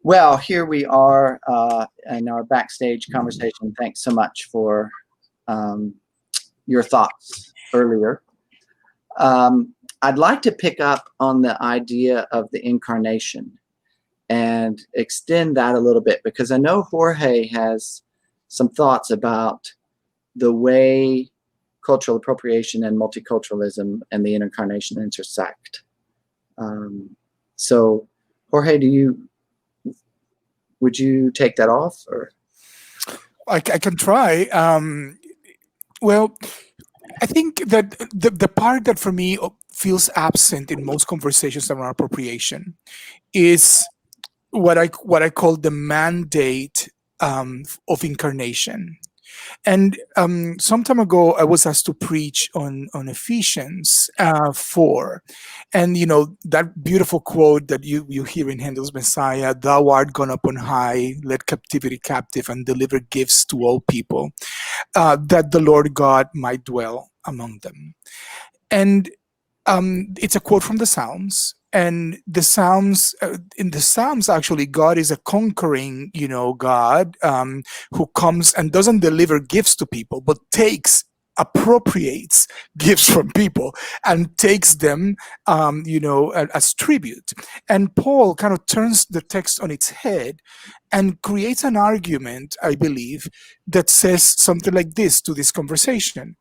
Well, here we are in our backstage conversation. Thanks so much for your thoughts earlier. I'd like to pick up on the idea of the incarnation and extend that a little bit, because I know Jorge has some thoughts about the way cultural appropriation and multiculturalism and the incarnation intersect. So, Jorge, would you take that off? Or I can try. Well, I think that the part that for me feels absent in most conversations around appropriation is what I call the mandate of incarnation. And some time ago, I was asked to preach on Ephesians 4. And, that beautiful quote that you hear in Handel's Messiah, "Thou art gone up on high, led captivity captive, and deliver gifts to all people, that the Lord God might dwell among them." And it's a quote from the Psalms. And the Psalms, in the Psalms, actually, God is a conquering, God who comes and doesn't deliver gifts to people, but appropriates gifts from people and takes them, as tribute. And Paul kind of turns the text on its head and creates an argument, I believe, that says something like this to this conversation.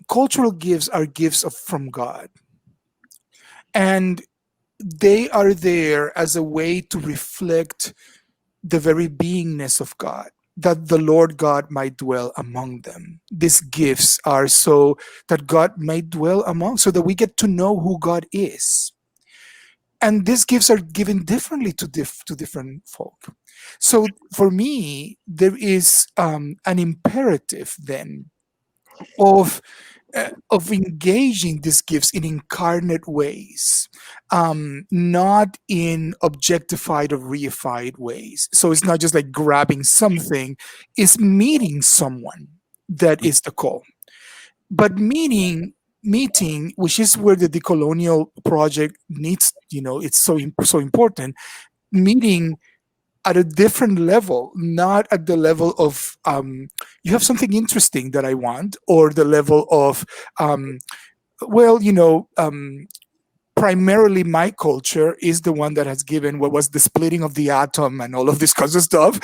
Cultural gifts are gifts from God. And they are there as a way to reflect the very beingness of God, that the Lord God might dwell among them. These gifts are so that God may dwell among, so that we get to know who God is. And these gifts are given differently to different folk. So for me, there is an imperative then of engaging these gifts in incarnate ways, not in objectified or reified ways. So it's not just like grabbing something, it's meeting someone that is the call. But meeting, which is where the decolonial project needs, it's so important, meeting at a different level, not at the level of you have something interesting that I want, or the level of primarily my culture is the one that has given what was the splitting of the atom and all of this kinds of stuff,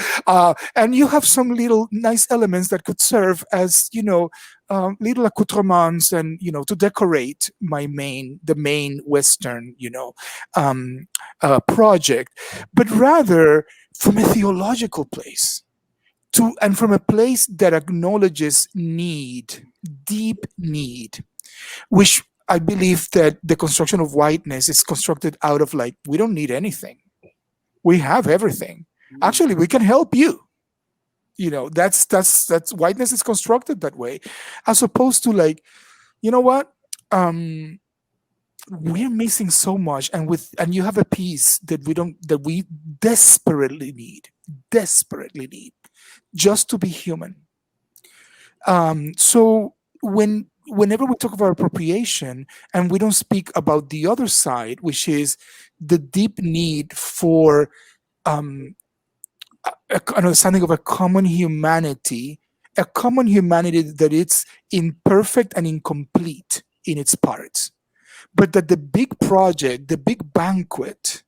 and you have some little nice elements that could serve as little accoutrements and to decorate the main Western project, but rather from a theological place, and from a place that acknowledges need, deep need, which I believe that the construction of whiteness is constructed out of we don't need anything. We have everything. Actually, we can help you. That's whiteness is constructed that way, as opposed to you know what? We're missing so much, and you have a piece that we desperately need, just to be human. So whenever we talk about appropriation, and we don't speak about the other side, which is the deep need for an understanding of a common humanity that it's imperfect and incomplete in its parts, but that the big project, the big banquet,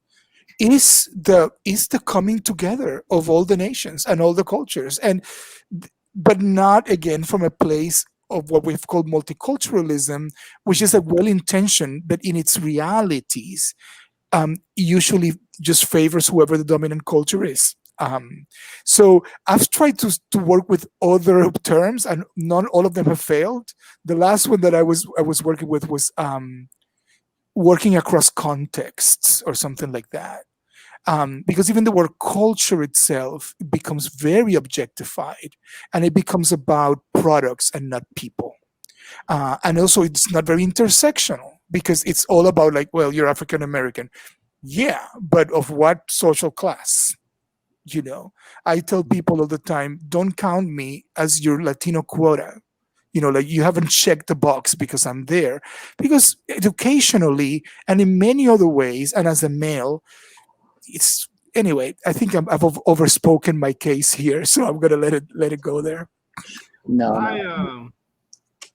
is the coming together of all the nations and all the cultures, but not again from a place of what we've called multiculturalism, which is a well-intentioned, but in its realities, usually just favors whoever the dominant culture is. So I've tried to work with other terms, and not all of them have failed. The last one that I was working with was working across contexts or something like that. Because even the word culture itself becomes very objectified, and it becomes about products and not people. And also it's not very intersectional, because it's all about you're African American. Yeah, but of what social class? I tell people all the time, don't count me as your Latino quota. You haven't checked the box because I'm there. Because educationally and in many other ways, and as a male, it's anyway. I think I've overspoken my case here, so I'm gonna let it go there. No.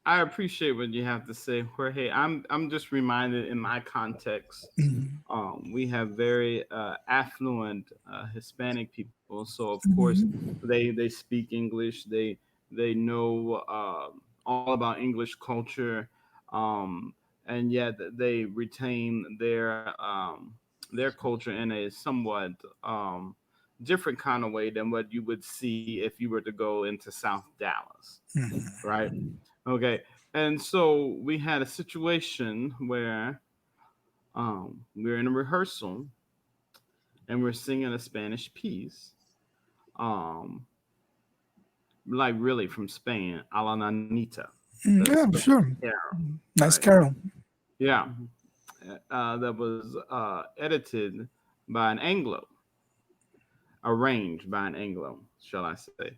I appreciate what you have to say, Jorge. I'm just reminded in my context, we have very affluent Hispanic people, so of course they speak English. They know all about English culture, and yet they retain their culture in a somewhat different kind of way than what you would see if you were to go into South Dallas, right? Okay, and so we had a situation where we were in a rehearsal and we're singing a Spanish piece, um, like really from Spain, a la Nanita. Yeah, sure. Nice Right? Carol. Yeah, that was edited by an Anglo, arranged by an Anglo, shall I say.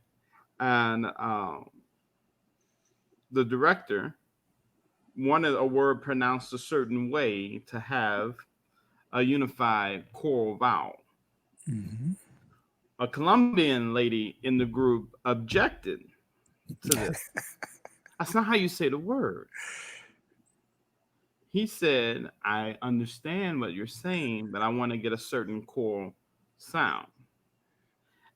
And the director wanted a word pronounced a certain way to have a unified choral vowel. A Colombian lady in the group objected to this. That's not how you say the word. He said, I understand what you're saying, but I want to get a certain choral sound.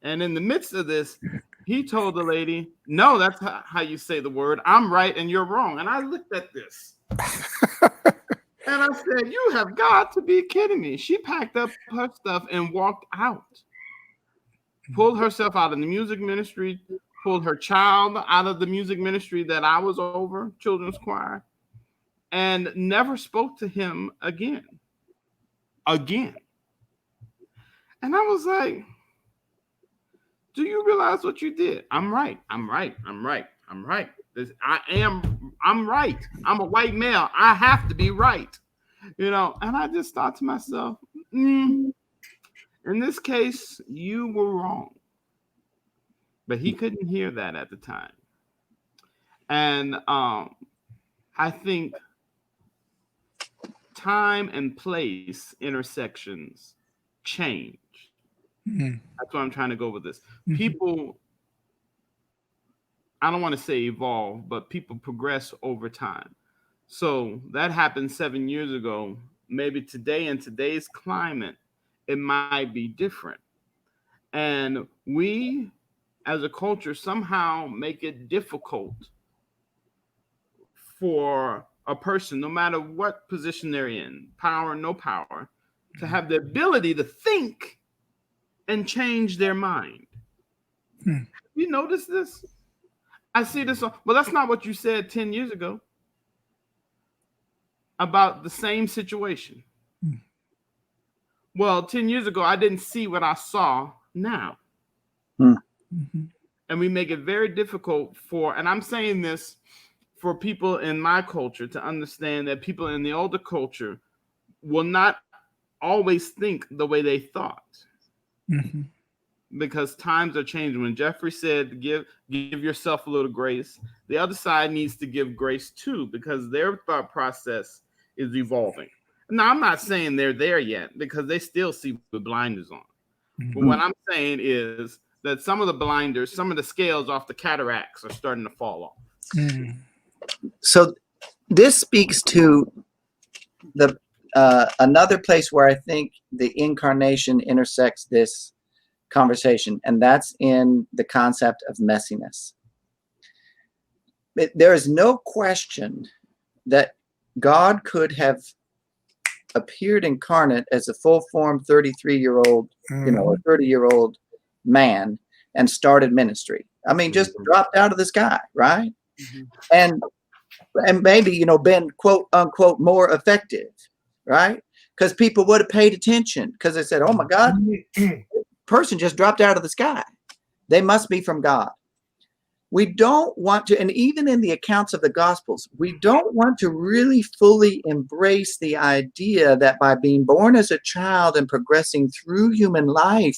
And in the midst of this, he told the lady, no, that's how you say the word. I'm right and you're wrong. And I looked at this. And I said, you have got to be kidding me. She packed up her stuff and walked out. Pulled herself out of the music ministry, pulled her child out of the music ministry that I was over, children's choir, and never spoke to him again. Again. And I was like, do you realize what you did? I'm right. I'm right. I'm right. I'm right. I'm right. I'm a white male. I have to be right. You know, and I just thought to myself, in this case, you were wrong. But he couldn't hear that at the time. And I think time and place intersections change. That's why I'm trying to go with this. People, I don't want to say evolve, but people progress over time. So that happened 7 years ago. Maybe today, in today's climate, it might be different. And we, as a culture, somehow make it difficult for a person, no matter what position they're in, power, no power, to have the ability to think and change their mind. You notice this? I see this. Well, that's not what you said 10 years ago about the same situation. Well, 10 years ago, I didn't see what I saw now. And we make it very difficult and I'm saying this for people in my culture to understand that people in the older culture will not always think the way they thought. Because times are changing. When Jeffrey said, give yourself a little grace, the other side needs to give grace too, because their thought process is evolving. Now, I'm not saying they're there yet because they still see with blinders on. But what I'm saying is that some of the blinders, some of the scales off the cataracts are starting to fall off. So this speaks to the another place where I think the incarnation intersects this conversation, and that's in the concept of messiness. There is no question that God could have appeared incarnate as a full-form 33-year-old, or 30-year-old man and started ministry. I mean, just dropped out of the sky, right? And maybe, been quote unquote more effective, right? Because people would have paid attention because they said, oh my God, person just dropped out of the sky. They must be from God. We don't want to, and even in the accounts of the Gospels, we don't want to really fully embrace the idea that by being born as a child and progressing through human life,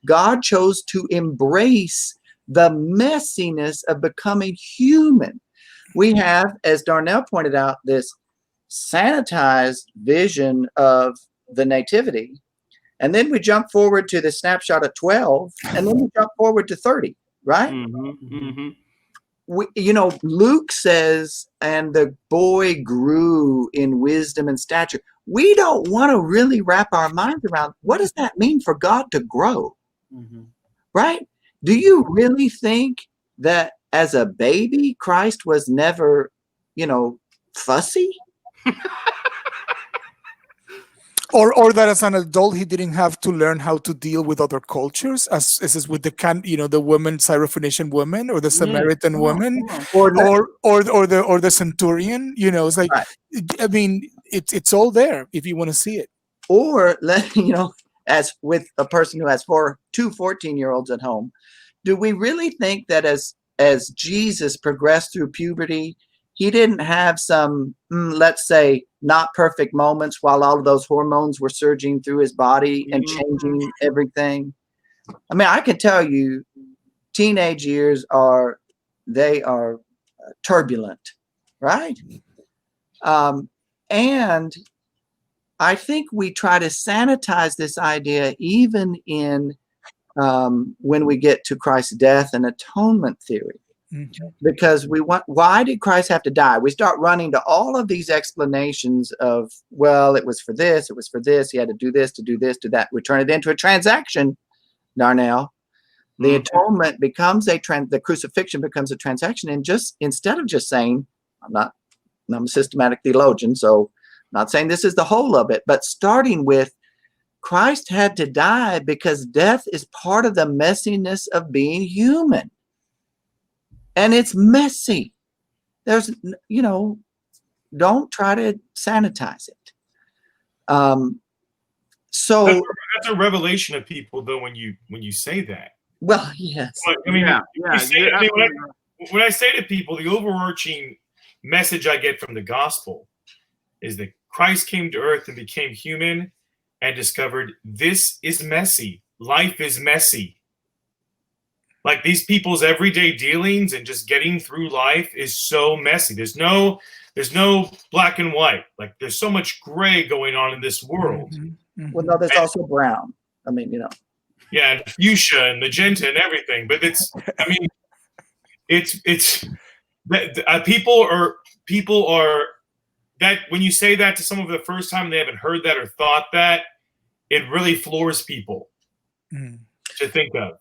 God chose to embrace the messiness of becoming human. We have, as Darnell pointed out, this sanitized vision of the nativity. And then we jump forward to the snapshot of 12, and then we jump forward to 30, right? Luke says, and the boy grew in wisdom and stature. We don't want to really wrap our minds around what does that mean for God to grow, right? Do you really think that as a baby, Christ was never, fussy? Or that as an adult he didn't have to learn how to deal with other cultures, as is with the woman, Syrophoenician woman, or the Samaritan woman, or the centurion. It's like, right. I mean, it's all there if you want to see it. Or as with a person who has two 14-year-olds at home, do we really think that as Jesus progressed through puberty, he didn't have some, let's say, not perfect moments while all of those hormones were surging through his body and changing everything? I mean, I can tell you, teenage years are turbulent, right? And I think we try to sanitize this idea even in when we get to Christ's death and atonement theory. Because why did Christ have to die? We start running to all of these explanations of, well, it was for this, he had to do this, do that. We turn it into a transaction, Darnell. The atonement becomes the crucifixion becomes a transaction, and instead of just saying, I'm a systematic theologian, so I'm not saying this is the whole of it, but starting with Christ had to die because death is part of the messiness of being human. And it's messy. There's, don't try to sanitize it. So that's a revelation of people, though, when you say that. Well, yes. But, I mean, when I say to people, the overarching message I get from the gospel is that Christ came to earth and became human and discovered this is messy. Life is messy. Like these people's everyday dealings and just getting through life is so messy. There's no black and white. Like there's so much gray going on in this world. Well, no, there's also brown. I mean, Yeah, and fuchsia and magenta and everything. But it's people are that when you say that to someone for the first time, they haven't heard that or thought that, it really floors people to think of.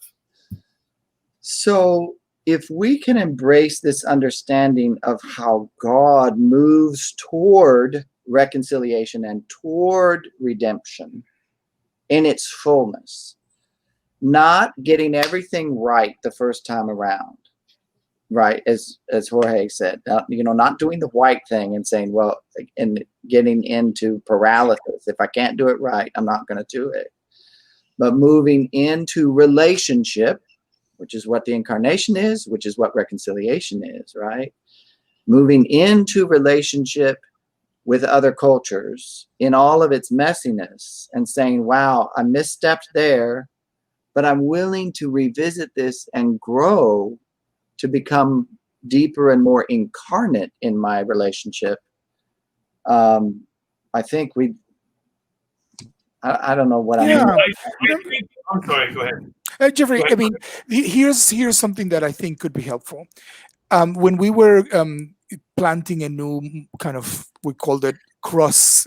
So if we can embrace this understanding of how God moves toward reconciliation and toward redemption in its fullness, not getting everything right the first time around, right? As Jorge said, not doing the white thing and saying, well, and getting into paralysis. If I can't do it right, I'm not going to do it. But moving into relationship, which is what the incarnation is, which is what reconciliation is, right? Moving into relationship with other cultures in all of its messiness and saying, wow, I misstepped there, but I'm willing to revisit this and grow to become deeper and more incarnate in my relationship. I think I don't know what I mean. I'm sorry, go ahead. Jeffrey, I mean, here's something that I think could be helpful. When we were planting a new kind of, we called it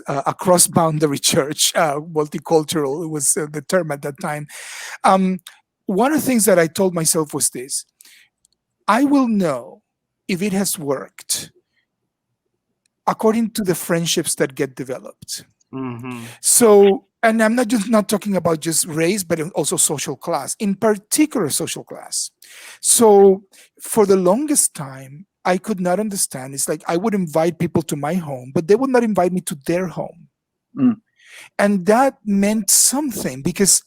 a cross-boundary church, multicultural, it was the term at that time. One of the things that I told myself was this: I will know if it has worked according to the friendships that get developed. So, and I'm not talking about just race, but also social class, in particular social class. So for the longest time, I could not understand. It's like I would invite people to my home, but they would not invite me to their home. And that meant something because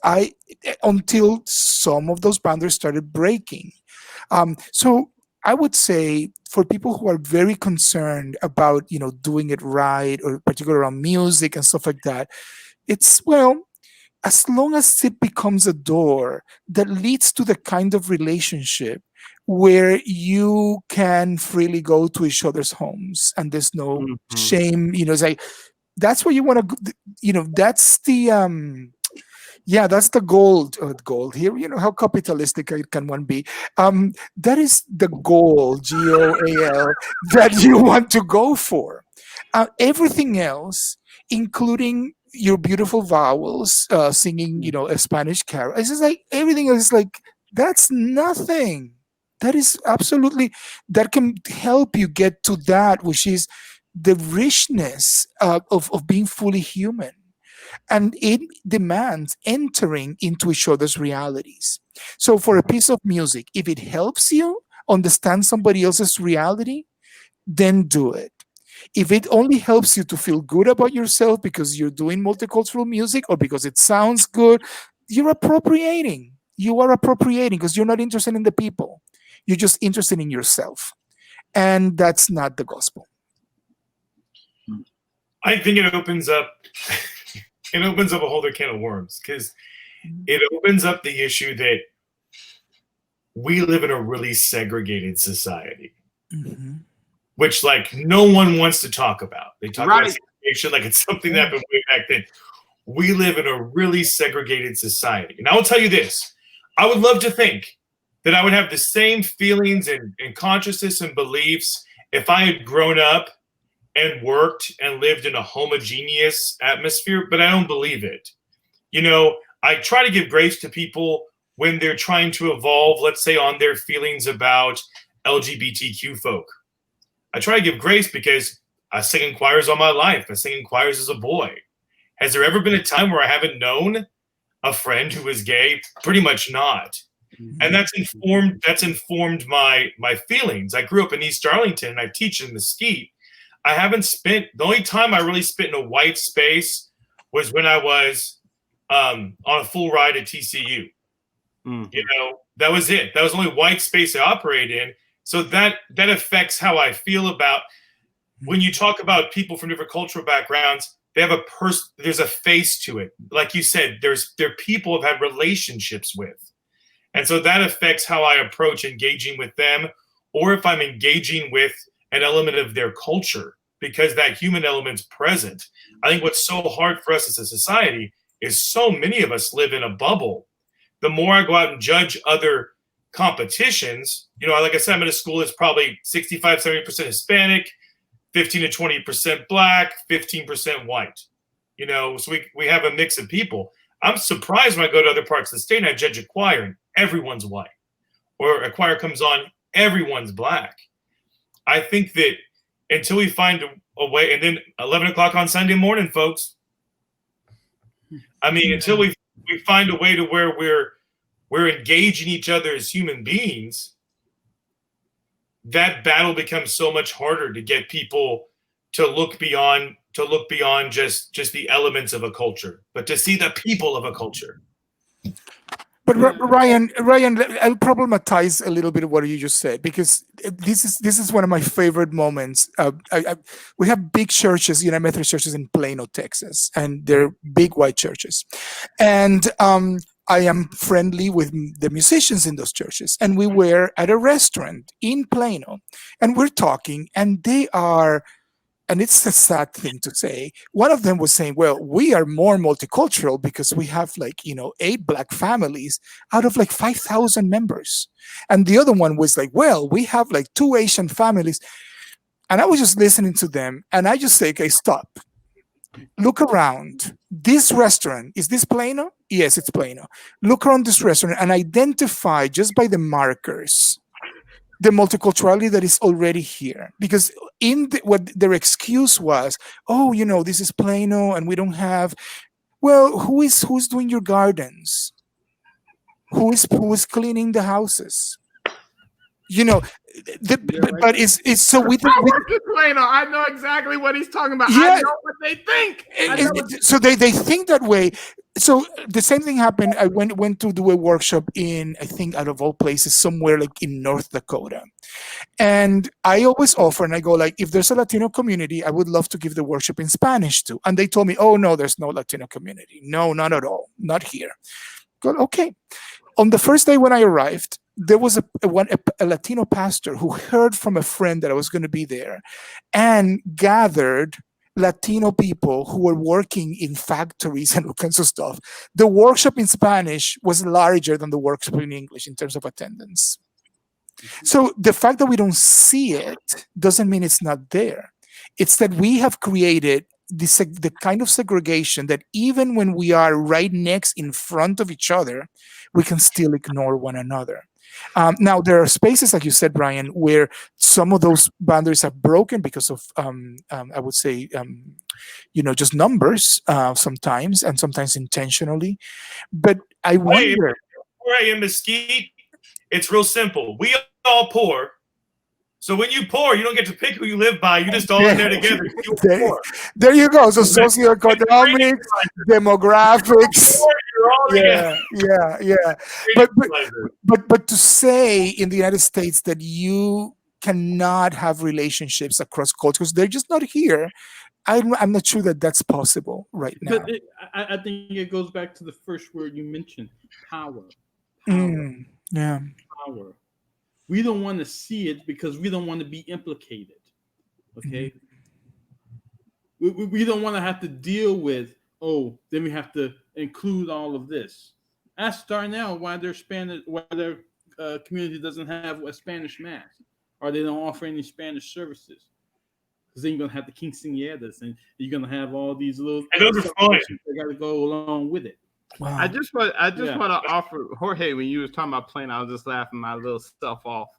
until some of those boundaries started breaking. So I would say for people who are very concerned about, doing it right, or particularly around music and stuff like that, it's, well, as long as it becomes a door that leads to the kind of relationship where you can freely go to each other's homes and there's no shame, it's like, that's where you want to, that's the, Yeah, that's the gold here. You know how capitalistic can one be? That is the goal, GOAL, that you want to go for. Everything else, including your beautiful vowels, singing, a Spanish carol. It's just like everything else is like that's nothing. That is absolutely that can help you get to that, which is the richness of being fully human, and it demands entering into each other's realities. So, for a piece of music, if it helps you understand somebody else's reality, then do it. If it only helps you to feel good about yourself because you're doing multicultural music or because it sounds good, you're appropriating. You are appropriating because you're not interested in the people. You're just interested in yourself. And that's not the gospel. I think it opens up a whole other can of worms, because it opens up the issue that we live in a really segregated society, which like no one wants to talk about. They talk about segregation like it's something that happened way back then. We live in a really segregated society. And I will tell you this, I would love to think that I would have the same feelings and consciousness and beliefs if I had grown up and worked and lived in a homogeneous atmosphere, but I don't believe it. I try to give grace to people when they're trying to evolve, let's say, on their feelings about LGBTQ folk. I try to give grace because I sang in choirs all my life. I sang in choirs as a boy. Has there ever been a time where I haven't known a friend who is gay? Pretty much not. And that's informed my feelings. I grew up in East Arlington and I teach in Mesquite. The only time I really spent in a white space was when I was on a full ride at TCU. That was it. That was the only white space I operated in. So that affects how I feel about when you talk about people from different cultural backgrounds. They have there's a face to it. Like you said, they're people I've had relationships with. And so that affects how I approach engaging with them, or if I'm engaging with an element of their culture, because that human element's present. I think what's so hard for us as a society is so many of us live in a bubble. The more I go out and judge other competitions, like I said, I'm in a school that's probably 65, 70% Hispanic, 15 to 20% Black, 15% white. So we have a mix of people. I'm surprised when I go to other parts of the state and I judge a choir and everyone's white, or a choir comes on, everyone's Black. I think that until we find a way, and then 11 o'clock on Sunday morning, folks. Until we find a way to where we're engaging each other as human beings, that battle becomes so much harder to get people to look beyond just the elements of a culture, but to see the people of a culture. But Ryan, I'll problematize a little bit of what you just said, because this is one of my favorite moments. We have big churches, United Methodist churches in Plano, Texas, and they're big white churches. And I am friendly with the musicians in those churches. And we were at a restaurant in Plano, and we're talking, and they are, and it's a sad thing to say, one of them was saying, well, we are more multicultural because we have 8 Black families out of 5,000 members. And the other one was like, well, we have 2 Asian families. And I was just listening to them, and I just say, okay, stop. Look around. This restaurant, is this Plano? Yes, it's Plano. Look around this restaurant and identify just by the markers the multiculturality that is already here. Because what their excuse was, this is Plano and we don't have, well, who's doing your gardens? Who is cleaning the houses? But it's so we Plano. I know exactly what he's talking about. Yeah, I know what they think. So they think that way. So the same thing happened. I went to do a workshop in, I think, out of all places, somewhere in North Dakota. And I always offer, and I go if there's a Latino community, I would love to give the workshop in Spanish too. And they told me, oh no, there's no Latino community. No, not at all. Not here. Go, okay. On the first day when I arrived, there was a Latino pastor who heard from a friend that I was going to be there and gathered Latino people who were working in factories and all kinds of stuff. The workshop in Spanish was larger than the workshop in English in terms of attendance. So the fact that we don't see it doesn't mean it's not there. It's that we have created the kind of segregation that even when we are right next in front of each other, we can still ignore one another. Now, there are spaces, like you said, Brian, where some of those boundaries are broken because of, I would say, just numbers sometimes, and sometimes intentionally. But I wonder. Where I am, Mesquite, it's real simple. We all poor. So when you pour, you don't get to pick who you live by. You just all in there together. There you go. So socioeconomics, demographics. Yeah. But to say in the United States that you cannot have relationships across cultures, they're just not here. I'm not sure that that's possible right now. But I think it goes back to the first word you mentioned, power. Yeah. Power. We don't want to see it because we don't want to be implicated. Okay. We don't want to have to deal with, then we have to include all of this. Ask Darnell why their community doesn't have a Spanish mass, or they don't offer any Spanish services. Because then you're gonna have the quinceañeras, and you're gonna have all these little. And those are fun. They got to go along with it. Wow. I just want to offer Jorge, when you was talking about playing, I was just laughing my little self off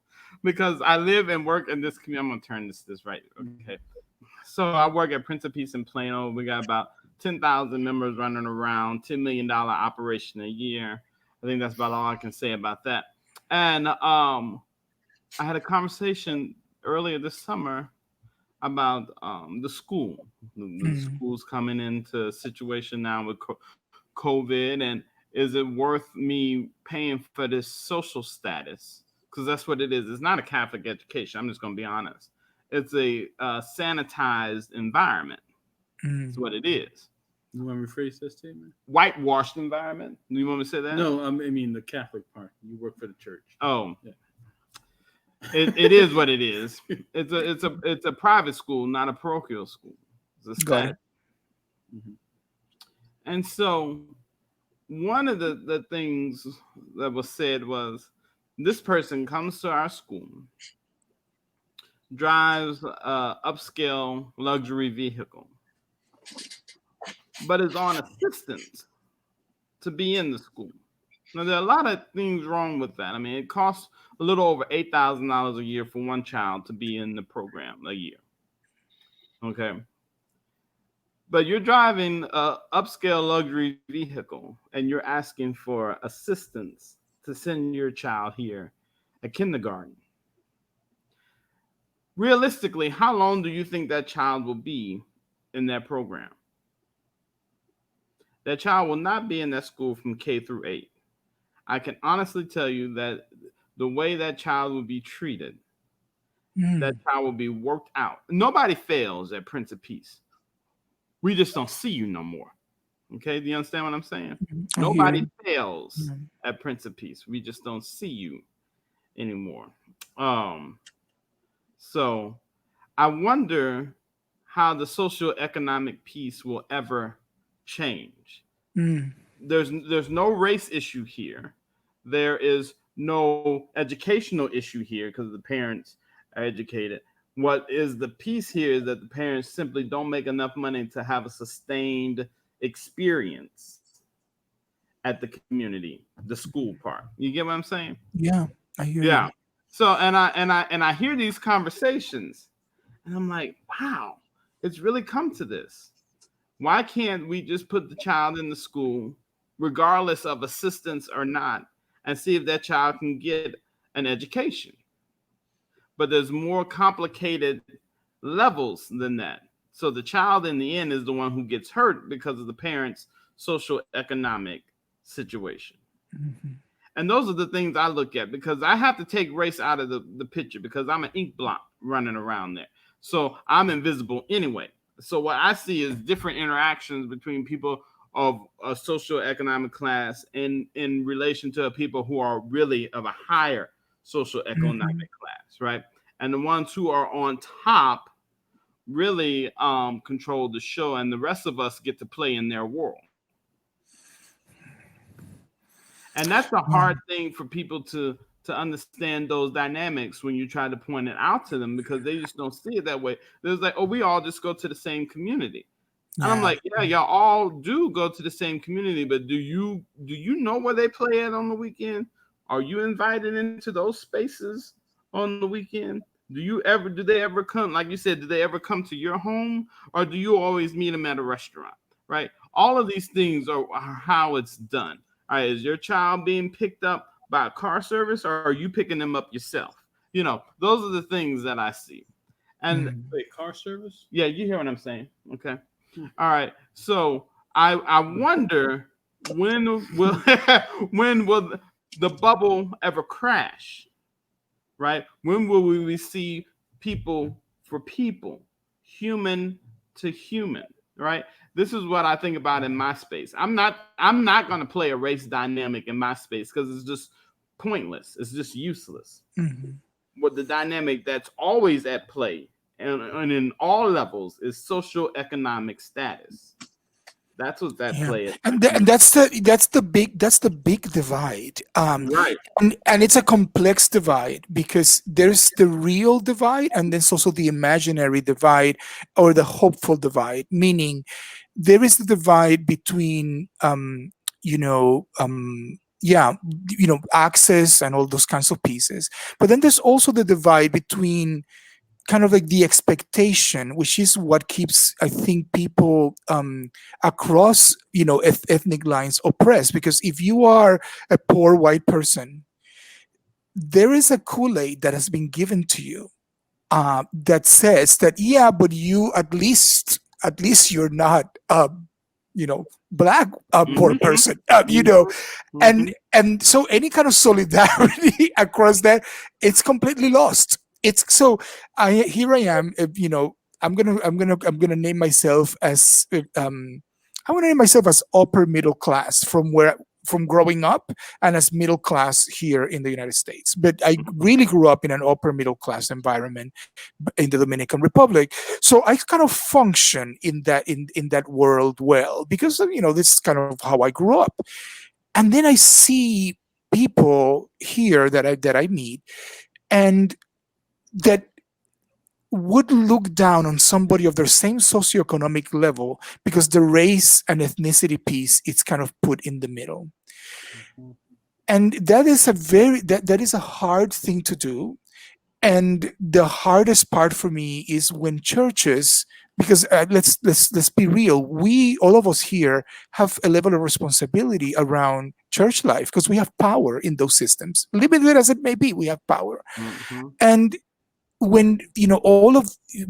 because I live and work in this community. I'm gonna turn this right. Okay, so I work at Prince of Peace in Plano. We got about 10,000 members running around, $10 million operation a year. I think that's about all I can say about that. And I had a conversation earlier this summer about the school. The school's coming into a situation now with COVID, and is it worth me paying for this social status? Because that's what it is. It's not a Catholic education. I'm just going to be honest. It's a sanitized environment. That's what it is. You want me to rephrase that statement? Whitewashed environment. Do you want me to say that? No, I mean the Catholic part. You work for the church. Oh, yeah. It is what it is. It's a private school, not a parochial school. It's a Got it. And so one of the things that was said was, this person comes to our school, drives a upscale luxury vehicle, but is on assistance to be in the school. Now, there are a lot of things wrong with that. I mean, it costs a little over $8,000 a year for one child to be in the program a year. Okay. But you're driving an upscale luxury vehicle and you're asking for assistance to send your child here at kindergarten. Realistically, how long do you think that child will be in that program? That child will not be in that school from K through 8. I can honestly tell you that the way that child will be treated, that child will be worked out. Nobody fails at Prince of Peace. We just don't see you no more. Okay, do you understand what I'm saying? Nobody fails at Prince of Peace. We just don't see you anymore. So I wonder how the socioeconomic piece will ever change. There's no race issue here. There is no educational issue here because the parents are educated. What is the piece here is that the parents simply don't make enough money to have a sustained experience at the community, the school part. You get what I'm saying? Yeah, I hear. Yeah. So and I hear these conversations, and I'm like, wow, it's really come to this. Why can't we just put the child in the school, regardless of assistance or not, and see if that child can get an education? But there's more complicated levels than that. So the child in the end is the one who gets hurt because of the parents' social economic situation. And those are the things I look at, because I have to take race out of the picture because I'm an ink blot running around there. So I'm invisible anyway. So what I see is different interactions between people of a socioeconomic class in relation to people who are really of a higher socioeconomic class, right? And the ones who are on top really control the show, and the rest of us get to play in their world. And that's a hard thing for people to understand those dynamics when you try to point it out to them, because they just don't see it that way. There's like, oh, we all just go to the same community. And I'm like, yeah, y'all all do go to the same community, but do you know where they play at on the weekend? Are you invited into those spaces on the weekend? Do they ever come? Like you said, do they ever come to your home, or do you always meet them at a restaurant? Right? All of these things are how it's done. All right, is your child being picked up by a car service, or are you picking them up yourself? You know, those are the things that I see. And wait, car service? Yeah, you hear what I'm saying? Okay. All right. So I wonder when will when will the bubble ever crash? Right? When will we see people for people, human to human? Right? This is what I think about in my space. I'm not going to play a race dynamic in my space because it's just pointless. It's just useless. What the dynamic that's always at play and in all levels is socioeconomic status. That's what that play is. And that's the big divide. Right. And it's a complex divide, because there's the real divide, and there's also the imaginary divide, or the hopeful divide, meaning there is the divide between access and all those kinds of pieces. But then there's also the divide between kind of like the expectation, which is what keeps, I think, people across, ethnic lines oppressed. Because if you are a poor white person, there is a Kool-Aid that has been given to you that says that, yeah, but you at least you're not black poor person, and so any kind of solidarity across that, it's completely lost. It's so here I am, I'm gonna name myself as upper middle class from growing up, and as middle class here in the United States. But I really grew up in an upper middle class environment in the Dominican Republic. So I kind of function in that world well, because this is kind of how I grew up. And then I see people here that I meet, and that would look down on somebody of their same socioeconomic level, because the race and ethnicity piece, it's kind of put in the middle. And that is that is a hard thing to do. And the hardest part for me is when churches, because let's be real, all of us here have a level of responsibility around church life, because we have power in those systems, limited as it may be. We have power. And when we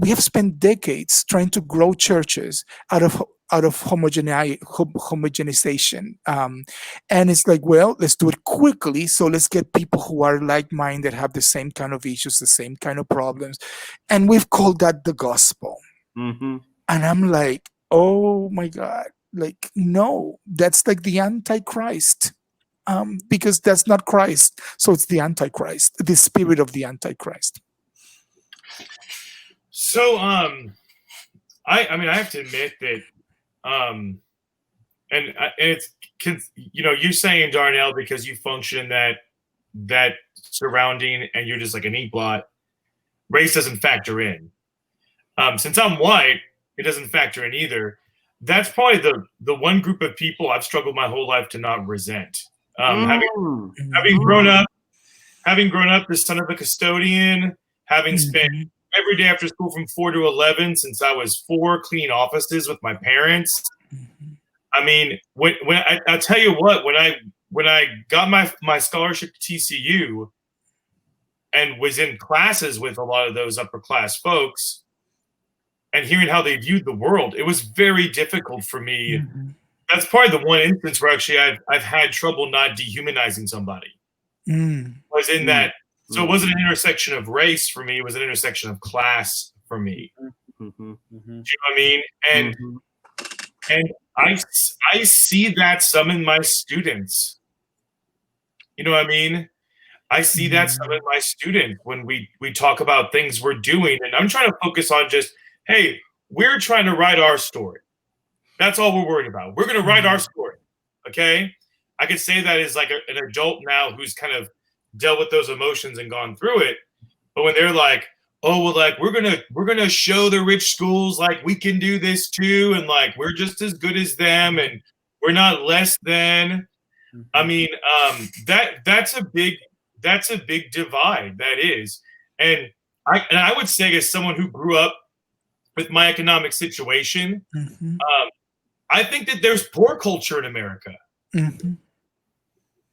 have spent decades trying to grow churches out of homogenization, and it's like, well, let's do it quickly, so let's get people who are like-minded, have the same kind of issues, the same kind of problems, and we've called that the gospel. And I'm like, oh my God, like, no, that's like the Antichrist, because that's not Christ, so it's the Antichrist, the spirit of the Antichrist. So, I have to admit that, and it's, you're saying, Darnell, because you function that surrounding, and you're just like an inkblot, race doesn't factor in. Since I'm white, it doesn't factor in either. That's probably the one group of people I've struggled my whole life to not resent. Having grown up the son of a custodian, having spent every day after school from 4 to 11 since I was 4, cleaning offices with my parents. I mean, when I'll tell you what, when I got my scholarship to TCU and was in classes with a lot of those upper class folks and hearing how they viewed the world, it was very difficult for me. That's probably the one instance where actually I've had trouble not dehumanizing somebody. Was in that. So it wasn't an intersection of race for me. It was an intersection of class for me. Do you know what I mean? And I see that some in my students. You know what I mean? I see that some in my students when we talk about things we're doing. And I'm trying to focus on just hey, we're trying to write our story. That's all we're worried about. We're going to write our story. Okay. I could say that as like an adult now who's kind of dealt with those emotions and gone through it. But when they're like, oh, well, like we're gonna show the rich schools like we can do this too, and like we're just as good as them, and we're not less than. I mean, that's a big divide. That is, and I would say as someone who grew up with my economic situation, I think that there's poor culture in America. Mm-hmm.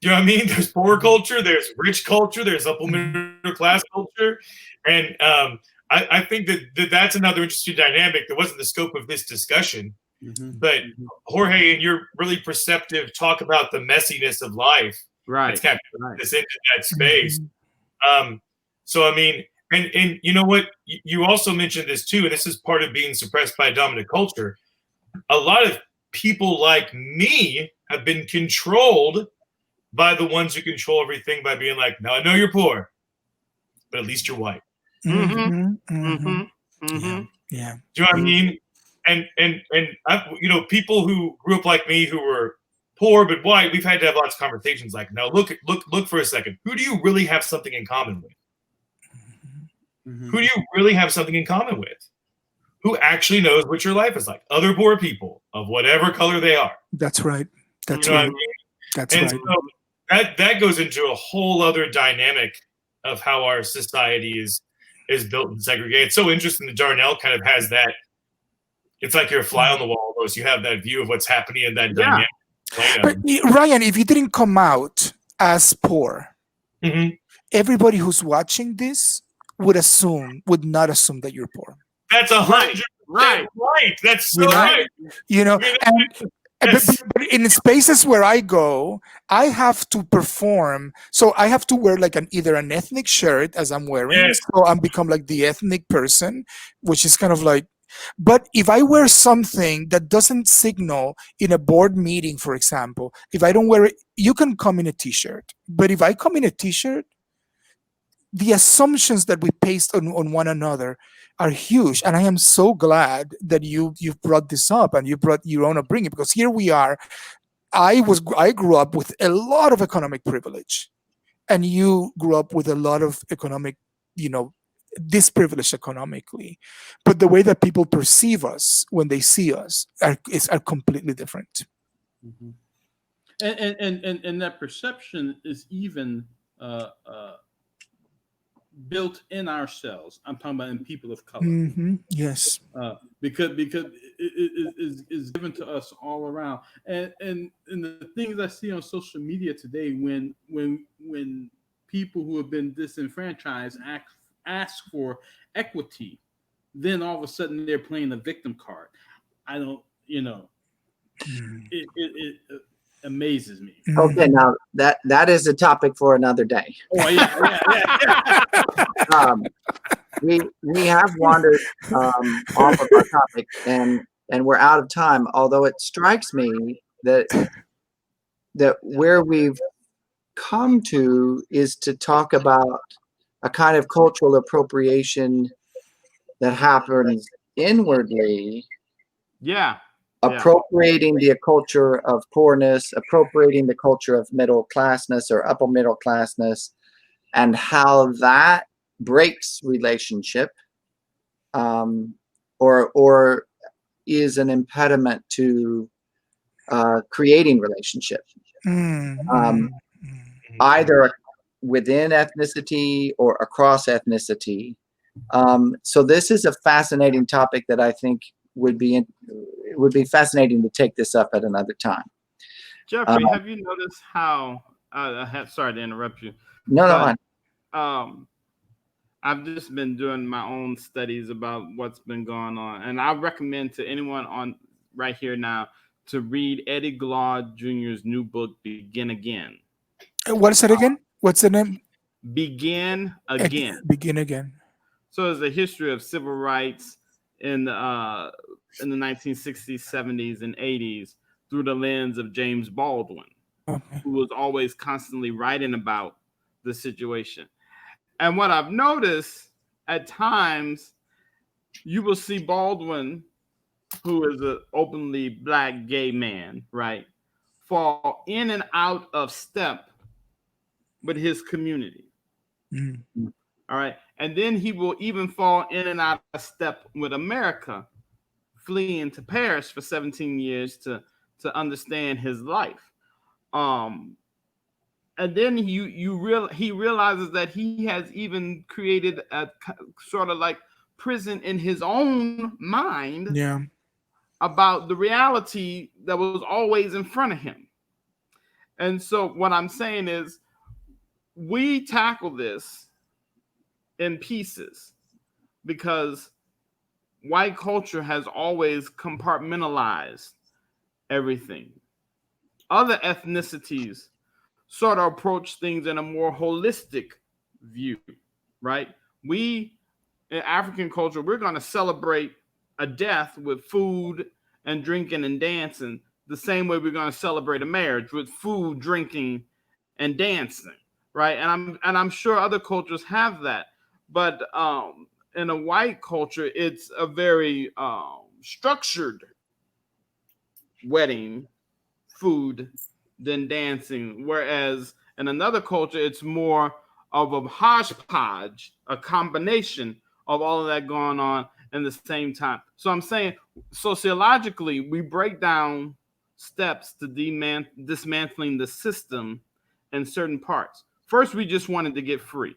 You know what I mean? There's poor culture, there's rich culture, there's upper middle class culture, and I think that that's another interesting dynamic that wasn't the scope of this discussion. But Jorge, in your really perceptive talk about the messiness of life, right? It's kind of this into that space. So I mean, and you know what? You also mentioned this too, and this is part of being suppressed by a dominant culture. A lot of people like me have been controlled by the ones who control everything by being like, no, I know you're poor, but at least you're white. Yeah. Do you know what I mean? And I, you know, people who grew up like me who were poor but white, we've had to have lots of conversations like, now look for a second. Who do you really have something in common with? Who do you really have something in common with? Who actually knows what your life is like? Other poor people of whatever color they are. That's right. That's you know right. What I mean? That's and right. So that goes into a whole other dynamic of how our society is built and segregated. It's so interesting that Darnell kind of has that. It's like you're a fly on the wall almost. You have that view of what's happening in that dynamic. But Ryan, if you didn't come out as poor, everybody who's watching this would not assume that you're poor. That's 100% right. That's so right. You know, but in spaces where I go, I have to perform. So I have to wear like either an ethnic shirt as I'm wearing. So I'm become like the ethnic person, which is kind of like, but if I wear something that doesn't signal in a board meeting, for example, if I don't wear it, you can come in a t-shirt. But if I come in a t-shirt, the assumptions that we paste on one another are huge. And I am so glad that you've brought this up and you brought your own upbringing, because here we are. I grew up with a lot of economic privilege, and you grew up with a lot of economic, disprivileged economically. But the way that people perceive us when they see us are completely different. And that perception is even built in ourselves. I'm talking about in people of color. Yes. Because it is given to us all around. And the things I see on social media today, when people who have been disenfranchised ask for equity, then all of a sudden they're playing the victim card. I don't, it amazes me. Okay, now that is a topic for another day. Oh yeah. We have wandered off of our topic, and we're out of time. Although it strikes me that where we've come to is to talk about a kind of cultural appropriation that happens inwardly. Appropriating the culture of poorness, appropriating the culture of middle classness or upper middle classness, and how that breaks relationship, or is an impediment to creating relationship, either within ethnicity or across ethnicity. So this is a fascinating topic that I think would be fascinating to take this up at another time. Jeffrey, have you noticed how? Sorry to interrupt you. No. I've just been doing my own studies about what's been going on, and I recommend to anyone on right here now to read Eddie Glaude Jr.'s new book, Begin Again. What is it again? What's the name? Begin Again. Begin Again. So it's a history of civil rights in the 1960s, 70s, and 80s through the lens of James Baldwin, who was always constantly writing about the situation. And what I've noticed at times, you will see Baldwin, who is an openly black gay man, right, fall in and out of step with his community. Mm-hmm. All right. And then he will even fall in and out of step with America, fleeing to Paris for 17 years to understand his life. And then he realizes that he has even created a sort of like prison in his own mind about the reality that was always in front of him. And so what I'm saying is we tackle this in pieces because white culture has always compartmentalized everything. Other ethnicities sort of approach things in a more holistic view, right? We, in African culture, we're going to celebrate a death with food and drinking and dancing the same way we're going to celebrate a marriage with food, drinking, and dancing, right? And I'm sure other cultures have that, but in a white culture, it's a very structured wedding, food, than dancing. Whereas in another culture, it's more of a hodgepodge, a combination of all of that going on in the same time. So I'm saying sociologically, we break down steps to dismantling the system in certain parts. First, we just wanted to get free.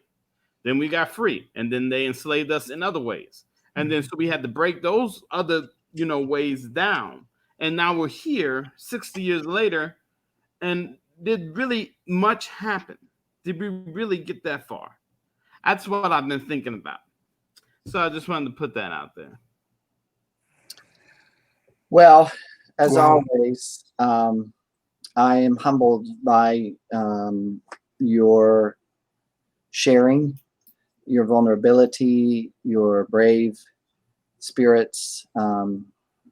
Then we got free, and then they enslaved us in other ways. And then so we had to break those other, ways down. And now we're here 60 years later, and did really much happen? Did we really get that far? That's what I've been thinking about. So I just wanted to put that out there. Well, as always, I am humbled by your sharing, your vulnerability, your brave spirits,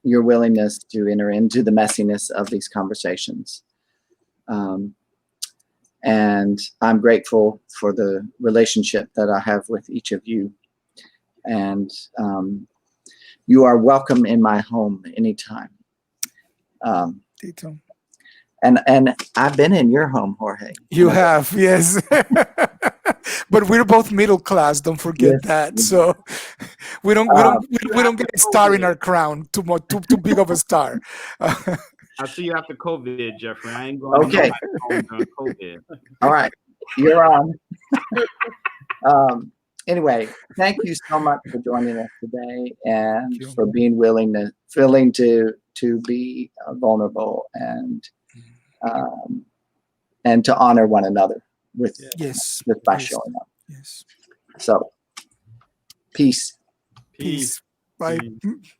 your willingness to enter into the messiness of these conversations. And I'm grateful for the relationship that I have with each of you. And you are welcome in my home anytime. And I've been in your home, Jorge. You have, yes. But we're both middle class. Don't forget that. So we don't get a star in our crown. Too big of a star. I'll see you after COVID, Jeffrey. I ain't going okay. Home during COVID. All right, you're on. Anyway, thank you so much for joining us today and for being willing to be vulnerable and to honor one another with by showing up. Yes. So, peace. Peace. Bye. Peace.